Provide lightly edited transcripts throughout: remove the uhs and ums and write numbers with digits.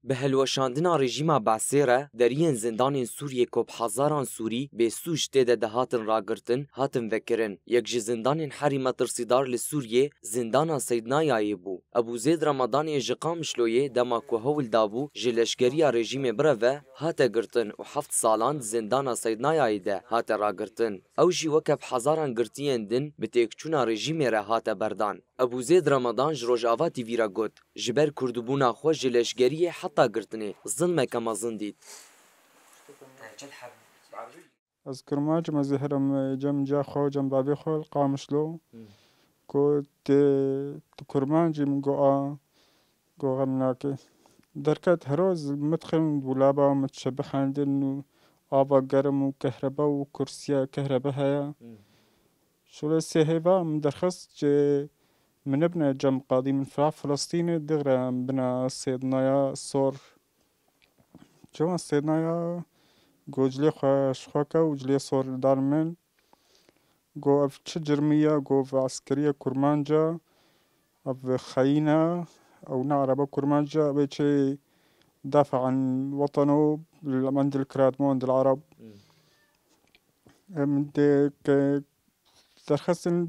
به هلوشاندنا رژیما بعسیره درین زندان سوریه کب هزاران سوری به سوش تیده دهاتن راگرتن هاتن وکرن یک جی زندان حریم ترسیدار لسوریه زندان سیدنایایی بو ابو زید رمضان جقامشلویه دما کو هول دابو جلشگری رژیم بروه هاته گرتن و 7 سالان زندان سیدنایایی ده هاته راگرتن او جی وکب هزاران گرتین دن بتکچونا رژیم ره هاته بردان ابو زید رمضان جروجاوا تیوی را گوت جبر کردبونا خو جلشگری حتی گرتنه ظلم کما زندید از کرماج مزهرم جم جا خو جم بابی خو قامشلو کو کرماج گو غمناکه دركات هروز مدخل دولابة متشبه عندن آبا قرم وكهرباء وكرسي كهرباء هيا شو لسه هيبا مدرخص من ابن جم قاضي من فلسطين دغرا بنا صيدنايا الصور جو صيدنايا جو جلي شخوكا وجلي صور دارمن جو اف جرمية جو في عسكرية كرمانجا اف خاينة او نعربة كرمانجا بيتشي دافع عن وطنه عند الكرادمون عند العرب من ترخصن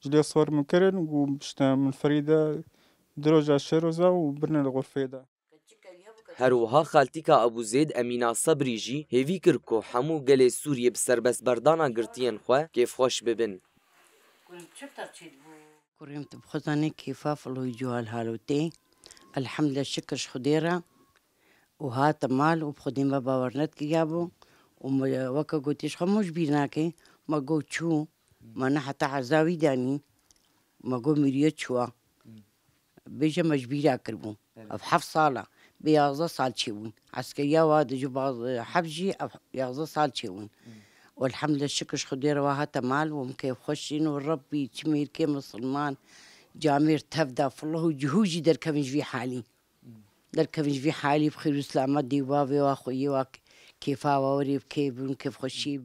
جلي صور من كرن وبشتا من فريدة دروجة شيروزا وبرنا الغرفة ده هروها خالتیکا ابو زید امینا صبری جی هیوی کر کو همو گل سوریه بسربس بردانا گرتین خو کیف خوش ببن كريمت بخزاني كيفاف الله يجوها الهالوتي الحمد لله شكر خديرة وهات مال وبخدين بابا ورنت كيابو وكا قلتيش خموش بيناكي ما قلت شو ما نحتا عزاوي داني ما قلت مريت شوا بيجا مجبيرا كربو في حف صالة بيغزا صال شيون عسكريا واد جو حفجي يغزا صال شيون والحمد لله شكر خديرة وهات مال ومكيف خشين والربي تمير كي مسلمان جامير تفدا فالله جهوجي در كمش في حالي در كمش في حالي بخير وسلامات دي بابي واخوي كيفا ووري كيف خشي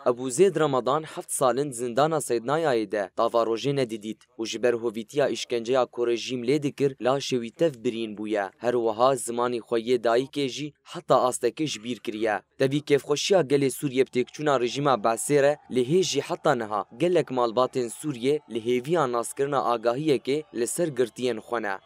ابو زید رمضان 7 سالن زندان سیدنایایی ده تاواروژه ندیدید و جبر هویتیا اشکنجه کو رژیم لیدکر لا شویتف برین بویا هر وها زمانی خوی دایی کیجی حتی آستکش بیر کریه دوی کیف خوشیا گل سوریه بتکچونا رژیم بعسیره لهجی حتی نها گلک مالباتن سوریه لهویا ناسکرنا آگاهیه که لسر گرتین خونه